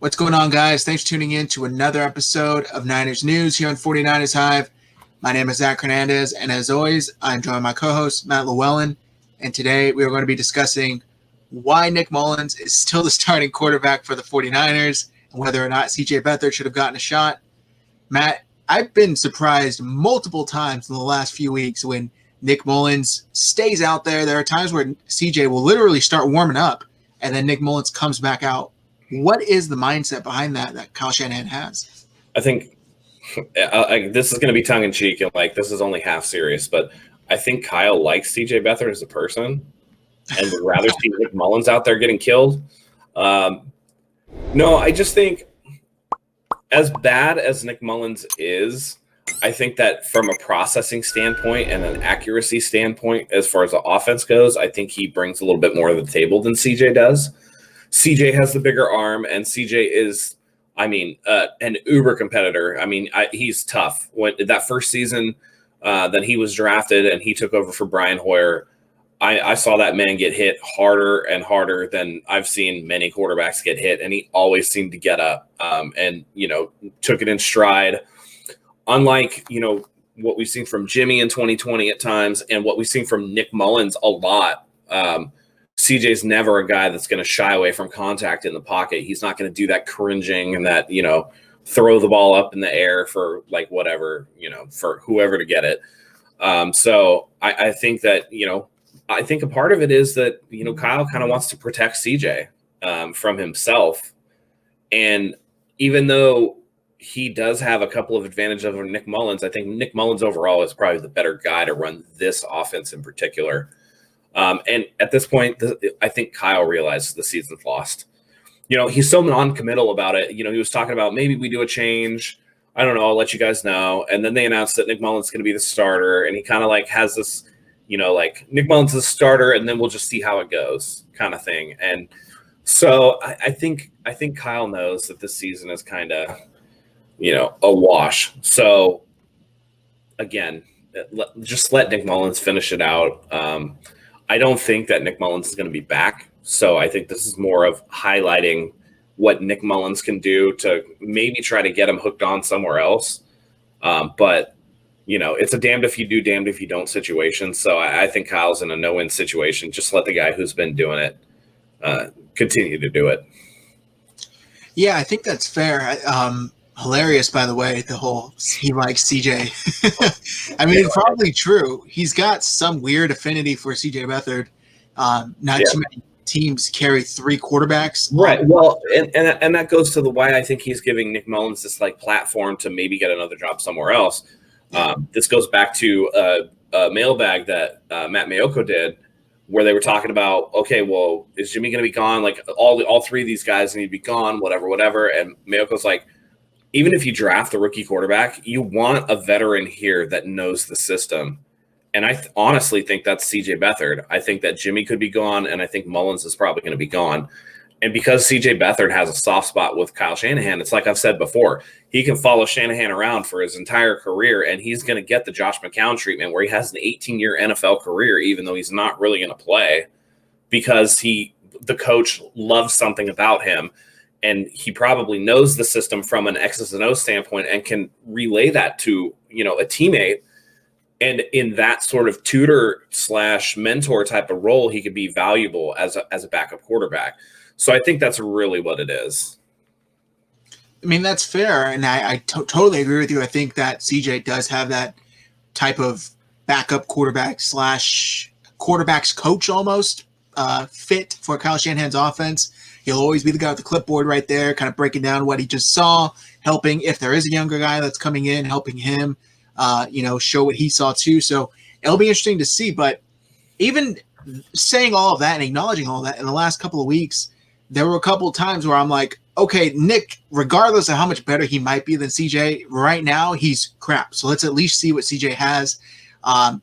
What's going on, guys? Thanks for tuning in to another episode of Niners News here on 49ers Hive. My name is Zach Hernandez, and as always, I'm joined by my co-host, Matt Llewellyn. And today we are going to be discussing why Nick Mullins is still the starting quarterback for the 49ers and whether or not CJ Beathard should have gotten a shot. Matt, I've been surprised multiple times in the last few weeks when Nick Mullins stays out there. There are times where CJ will literally start warming up, and then Nick Mullins comes back out. What is the mindset behind that Kyle Shanahan has? I think this is going to be tongue-in-cheek, and this is only half serious, but I think Kyle likes CJ Beathard as a person and would rather see Nick Mullins out there getting killed. No, I just think as bad as Nick Mullins is, I think that from a processing standpoint and an accuracy standpoint, as far as the offense goes, I think he brings a little bit more to the table than CJ does. CJ has the bigger arm, and CJ is, an uber competitor. He's tough. When that first season that he was drafted and he took over for Brian Hoyer, I saw that man get hit harder and harder than I've seen many quarterbacks get hit, and he always seemed to get up and took it in stride. Unlike what we've seen from Jimmy in 2020 at times, and what we've seen from Nick Mullins a lot. CJ's never a guy that's going to shy away from contact in the pocket. He's not going to do that cringing and that, throw the ball up in the air for whatever, for whoever to get it. So I think that, I think a part of it is that, Kyle kind of wants to protect CJ from himself. And even though he does have a couple of advantages over Nick Mullins, I think Nick Mullins overall is probably the better guy to run this offense in particular. And at this point, I think Kyle realizes the season's lost. He's so non-committal about it. He was talking about maybe we do a change. I don't know. I'll let you guys know. And then they announced that Nick Mullins is going to be the starter. And he kind of has this, Nick Mullins is the starter, and then we'll just see how it goes kind of thing. And so I think Kyle knows that this season is kind of, a wash. So again, just let Nick Mullins finish it out. I don't think that Nick Mullins is going to be back. So I think this is more of highlighting what Nick Mullins can do to maybe try to get him hooked on somewhere else. But, it's a damned if you do, damned if you don't situation. So I think Kyle's in a no-win situation. Just let the guy who's been doing it continue to do it. Yeah, I think that's fair. Hilarious, by the way, the whole he likes CJ. It's probably true. He's got some weird affinity for CJ Beathard. Not too many teams carry three quarterbacks. Right. Well, and that goes to the why I think he's giving Nick Mullins this platform to maybe get another job somewhere else. This goes back to a mailbag that Matt Mayoko did, where they were talking about, okay, well, is Jimmy going to be gone? All three of these guys need to be gone, whatever. And Mayoko's like, even if you draft a rookie quarterback, you want a veteran here that knows the system. And I honestly think that's CJ Beathard. I think that Jimmy could be gone, and I think Mullins is probably going to be gone. And because CJ Beathard has a soft spot with Kyle Shanahan, it's like I've said before, he can follow Shanahan around for his entire career, and he's going to get the Josh McCown treatment where he has an 18-year NFL career, even though he's not really going to play, because the coach loves something about him. And he probably knows the system from an X's and O's standpoint and can relay that to, a teammate. And in that sort of tutor / mentor type of role, he could be valuable as a backup quarterback. So I think that's really what it is. That's fair. And I totally agree with you. I think that CJ does have that type of backup quarterback / quarterback's coach almost fit for Kyle Shanahan's offense. He'll always be the guy with the clipboard right there, kind of breaking down what he just saw, helping if there is a younger guy that's coming in, helping him, show what he saw too. So it'll be interesting to see. But even saying all of that and acknowledging all of that in the last couple of weeks, there were a couple of times where I'm like, okay, Nick, regardless of how much better he might be than CJ, right now he's crap. So let's at least see what CJ has.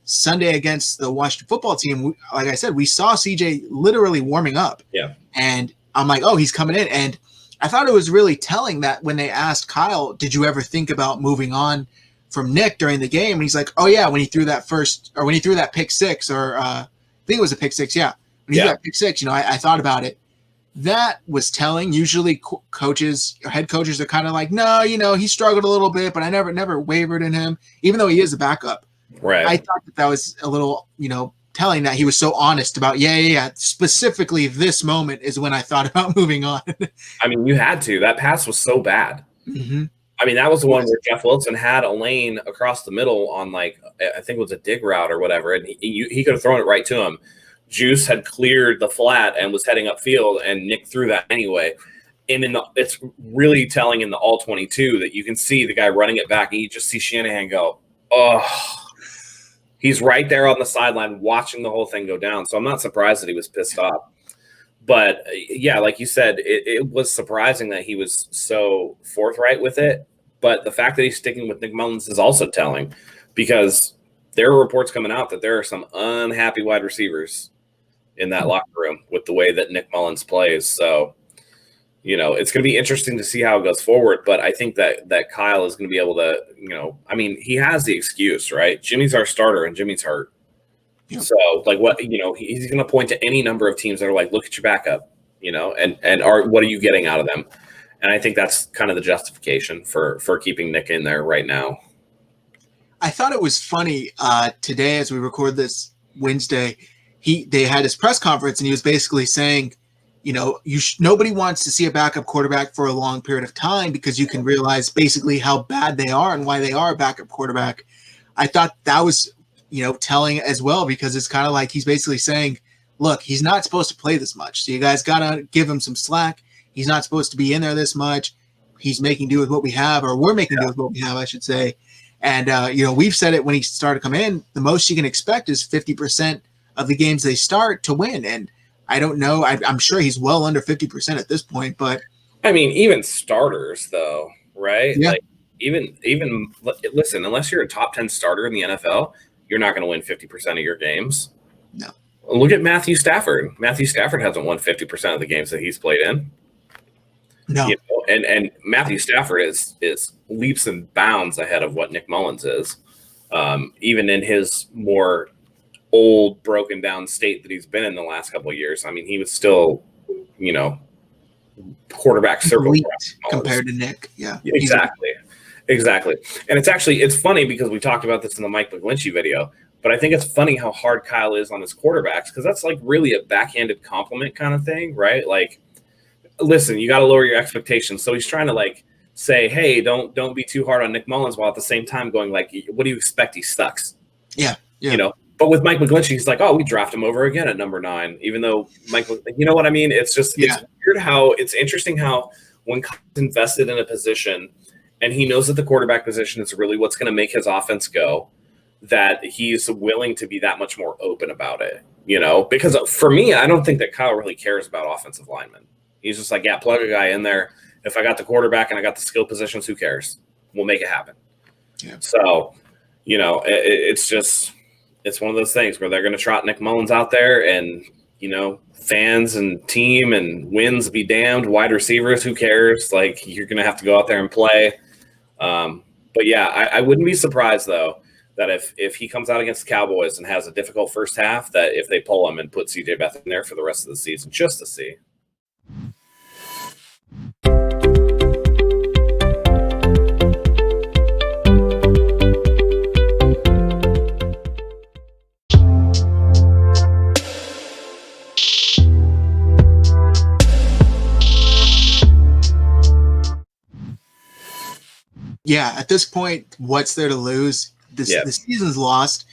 Sunday against the Washington football team, like I said, we saw CJ literally warming up. Yeah. And I'm like, oh, he's coming in. And I thought it was really telling that when they asked Kyle, did you ever think about moving on from Nick during the game? And he's like, oh, yeah, when he threw that pick six, or I think it was a pick six. Yeah. When he threw that pick six, I thought about it. that was telling. Usually coaches or head coaches are kind of like, no, he struggled a little bit, but I never wavered in him, even though he is a backup. Right. I thought that was a little, telling that he was so honest about, yeah. Specifically, this moment is when I thought about moving on. I mean, you had to. That pass was so bad. Mm-hmm. I mean, that was the one where Jeff Wilson had a lane across the middle on, like, I think it was a dig route or whatever, and he could have thrown it right to him. Juice had cleared the flat and was heading upfield, and Nick threw that anyway. And it's really telling in the all 22 that you can see the guy running it back, and you just see Shanahan go, oh. He's right there on the sideline watching the whole thing go down. So I'm not surprised that he was pissed off. But, yeah, like you said, it was surprising that he was so forthright with it. But the fact that he's sticking with Nick Mullins is also telling, because there are reports coming out that there are some unhappy wide receivers in that locker room with the way that Nick Mullins plays. So, it's going to be interesting to see how it goes forward. But I think that Kyle is going to be able to, he has the excuse, right? Jimmy's our starter and Jimmy's hurt. Yep. So, like, what, he's going to point to any number of teams that are like, look at your backup, and what are you getting out of them? And I think that's kind of the justification for keeping Nick in there right now. I thought it was funny today as we record this Wednesday. They had his press conference and he was basically saying, nobody wants to see a backup quarterback for a long period of time because you can realize basically how bad they are and why they are a backup quarterback. I thought that was, telling as well, because it's kind of like he's basically saying, look, he's not supposed to play this much. So you guys got to give him some slack. He's not supposed to be in there this much. He's making do with what we have, or we're making do with what we have, I should say. And, we've said it when he started to come in, the most you can expect is 50% of the games they start to win. And I don't know. I'm sure he's well under 50% at this point, but I mean, even starters though, right? Yeah. Like even listen, unless you're a top 10 starter in the NFL, you're not going to win 50% of your games. No. Look at Matthew Stafford. Matthew Stafford hasn't won 50% of the games that he's played in. No. And Matthew Stafford is leaps and bounds ahead of what Nick Mullins is. Even in his more old, broken down state that he's been in the last couple of years. I mean, he was still, quarterback circle compared to Nick. Yeah, exactly. And it's funny because we talked about this in the Mike McGlinchey video, but I think it's funny how hard Kyle is on his quarterbacks, because that's like really a backhanded compliment kind of thing, right? Like, listen, you got to lower your expectations. So he's trying to like say, hey, don't be too hard on Nick Mullins, while at the same time going like, what do you expect? He sucks. Yeah. But with Mike McGlinchey, he's like, oh, we draft him over again at number 9, even though Mike, you know what I mean? It's just, It's weird how, it's interesting how when Kyle's invested in a position and he knows that the quarterback position is really what's going to make his offense go, that he's willing to be that much more open about it, because for me, I don't think that Kyle really cares about offensive linemen. He's just like, yeah, plug a guy in there. If I got the quarterback and I got the skill positions, who cares? We'll make it happen. Yeah. So, it's just, it's one of those things where they're going to trot Nick Mullins out there and, fans and team and wins be damned, wide receivers, who cares? Like, you're going to have to go out there and play. But yeah, I wouldn't be surprised though, that if he comes out against the Cowboys and has a difficult first half, that if they pull him and put CJ Beathard in there for the rest of the season, just to see. Yeah, at this point, what's there to lose? The season's lost.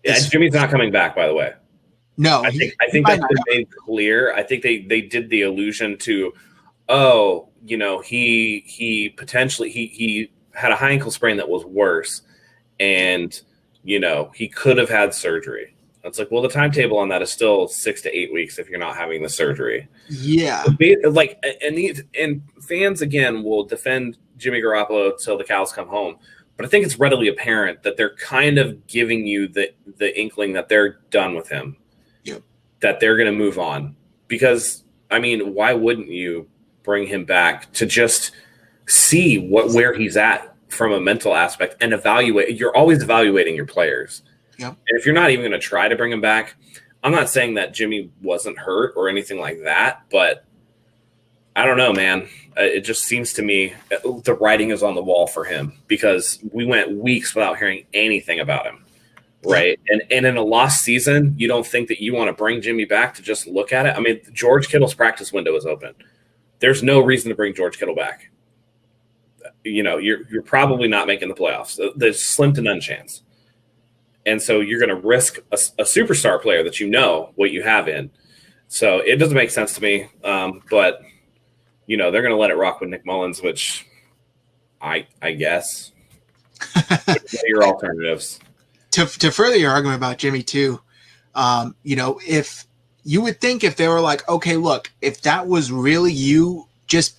Jimmy's not coming back, by the way. No, I think that's been made clear. I think they did the allusion to, he potentially he had a high ankle sprain that was worse, and he could have had surgery. It's like, well, the timetable on that is still 6 to 8 weeks if you're not having the surgery. Yeah, like, and fans again will defend Jimmy Garoppolo till the cows come home. But I think it's readily apparent that they're kind of giving you the inkling that they're done with him. Yep. That they're going to move on. Because, I mean, why wouldn't you bring him back to just see where he's at from a mental aspect and evaluate? You're always evaluating your players. Yep. And if you're not even going to try to bring him back, I'm not saying that Jimmy wasn't hurt or anything like that, but I don't know, man. It just seems to me the writing is on the wall for him because we went weeks without hearing anything about him, right? And in a lost season, you don't think that you want to bring Jimmy back to just look at it? I mean, George Kittle's practice window is open. There's no reason to bring George Kittle back. You're probably not making the playoffs. There's slim to none chance. And so you're going to risk a superstar player that you know what you have in. So it doesn't make sense to me. But they're going to let it rock with Nick Mullins, which I guess. What are your alternatives? To further your argument about Jimmy too, if you would think if they were like, okay, look, if that was really you just,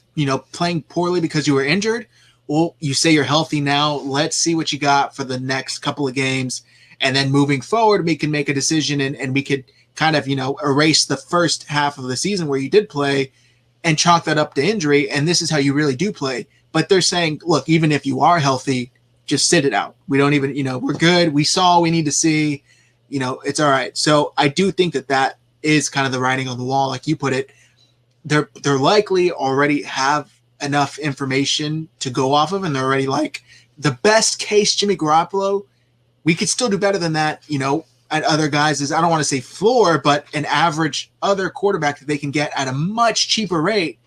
playing poorly because you were injured, well, you say you're healthy now. Let's see what you got for the next couple of games. And then moving forward, we can make a decision and we could kind of, erase the first half of the season where you did play and chalk that up to injury. And this is how you really do play. But they're saying, look, even if you are healthy, just sit it out. We don't even, we're good. We saw what we need to see, it's all right. So I do think that is kind of the writing on the wall. Like you put it, they're likely already have enough information to go off of. And they're already like the best case Jimmy Garoppolo, we could still do better than that, at other guys is, I don't want to say floor, but an average other quarterback that they can get at a much cheaper rate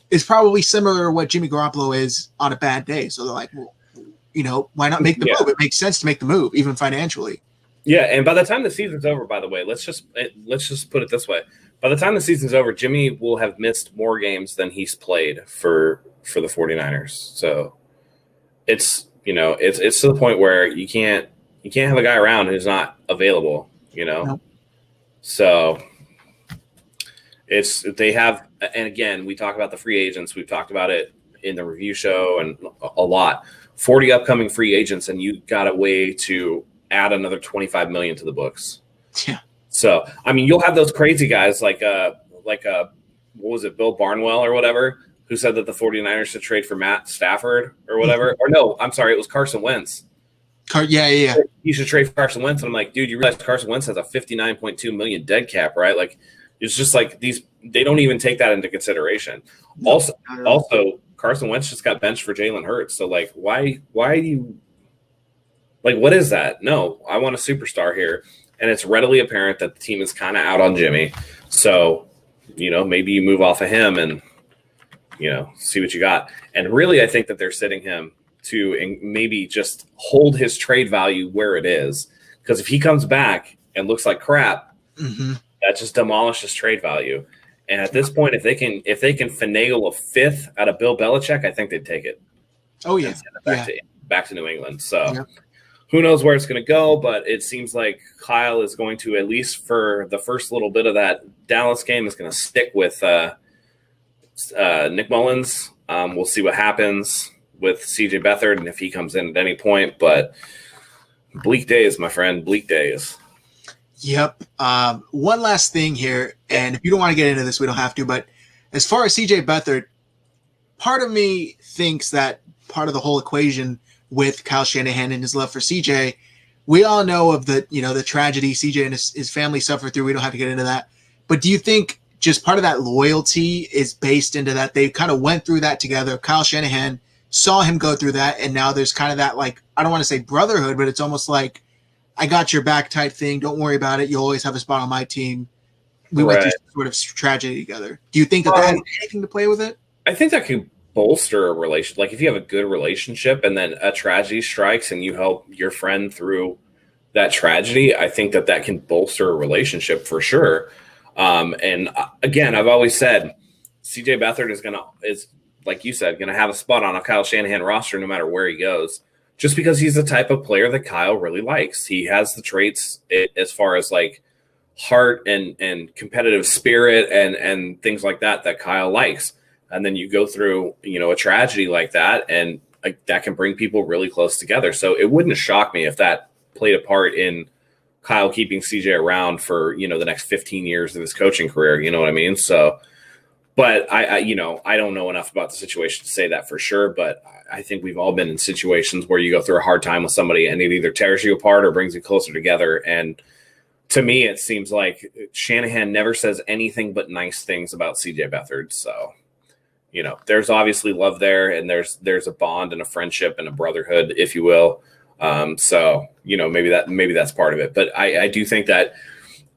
is probably similar to what Jimmy Garoppolo is on a bad day. So they're like, well, why not make the move? It makes sense to make the move, even financially. Yeah, and by the time the season's over, by the way, let's just put it this way. By the time the season's over, Jimmy will have missed more games than he's played for the 49ers. So it's it's to the point where you can't have a guy around who's not available, No. So they have, and again, we talk about the free agents. We've talked about it in the review show and a lot. 40 upcoming free agents, and you got a way to add another $25 million to the books. Yeah. So, I mean, you'll have those crazy guys like what was it, Bill Barnwell or whatever, who said that the 49ers should trade for Matt Stafford or whatever. Or no, I'm sorry, it was Carson Wentz. Yeah. You should trade for Carson Wentz. And I'm like, dude, you realize Carson Wentz has a $59.2 million dead cap, right? Like, it's just like they don't even take that into consideration. No, also, Carson Wentz just got benched for Jalen Hurts. So, like, why do you – like, what is that? No, I want a superstar here. And it's readily apparent that the team is kind of out on Jimmy. So, maybe you move off of him and, see what you got. And really, I think that they're sitting him to maybe just hold his trade value where it is. Because if he comes back and looks like crap, that just demolishes trade value. And at this point, if they can finagle a fifth out of Bill Belichick, I think they'd take it. Oh yeah, back to New England. So who knows where it's going to go? But it seems like Kyle is going to, at least for the first little bit of that Dallas game, is going to stick with Nick Mullins. We'll see what happens with CJ Beathard and if he comes in at any point. But bleak days, my friend, bleak days. Yep. One last thing here, and if you don't want to get into this, we don't have to, but as far as CJ Beathard, part of me thinks that part of the whole equation with Kyle Shanahan and his love for CJ, we all know of the tragedy CJ and his family suffered through. We don't have to get into that. But do you think just part of that loyalty is based into that they kind of went through that together? Kyle Shanahan saw him go through that, and now there's kind of that, like, I don't want to say brotherhood, but it's almost like, I got your back type thing. Don't worry about it. You'll always have a spot on my team. We went through some sort of tragedy together. Do you think that has anything to play with it? I think that could bolster a relationship. Like if you have a good relationship and then a tragedy strikes and you help your friend through that tragedy, I think that can bolster a relationship for sure. And again, I've always said CJ Beathard is like you said, going to have a spot on a Kyle Shanahan roster no matter where he goes. Just because he's the type of player that Kyle really likes. He has the traits as far as like heart and competitive spirit and things like that Kyle likes. And then you go through, a tragedy like that, and that can bring people really close together. So it wouldn't shock me if that played a part in Kyle keeping CJ around for, the next 15 years of his coaching career. You know what I mean? So, but I don't know enough about the situation to say that for sure, but I think we've all been in situations where you go through a hard time with somebody and it either tears you apart or brings you closer together. And to me, it seems like Shanahan never says anything but nice things about CJ Beathard. So, there's obviously love there, and there's a bond and a friendship and a brotherhood, if you will. So, maybe that's part of it. But I do think that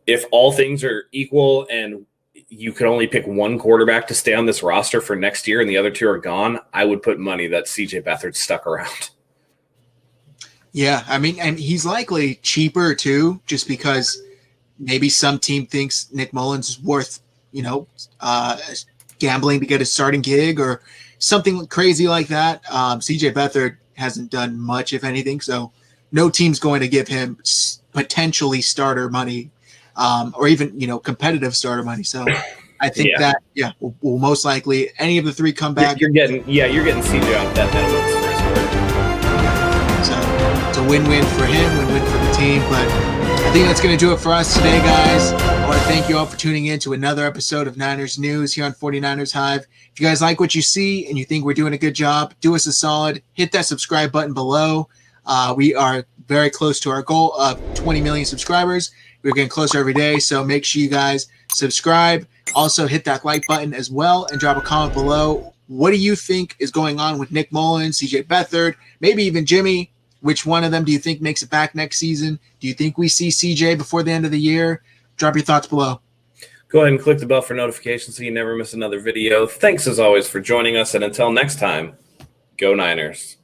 if all things are equal and you could only pick one quarterback to stay on this roster for next year and the other two are gone, I would put money that CJ Beathard stuck around. Yeah, I mean, and he's likely cheaper too, just because maybe some team thinks Nick Mullins is worth, gambling to get a starting gig or something crazy like that. CJ Beathard hasn't done much, if anything, so no team's going to give him potentially starter money, or even competitive starter money. So I think that will most likely any of the three come back. You're getting CJ off that minimum for his word. So it's a win-win for him, win-win for the team. But I think that's going to do it for us today, guys. I want to thank you all for tuning in to another episode of Niners News here on 49ers Hive. If you guys like what you see and you think we're doing a good job, do us a solid. Hit that subscribe button below. We are very close to our goal of 20 million subscribers. We're getting closer every day, so make sure you guys subscribe. Also, hit that like button as well and drop a comment below. What do you think is going on with Nick Mullins, CJ Beathard, maybe even Jimmy? Which one of them do you think makes it back next season? Do you think we see CJ before the end of the year? Drop your thoughts below. Go ahead and click the bell for notifications so you never miss another video. Thanks as always for joining us, and until next time, go Niners.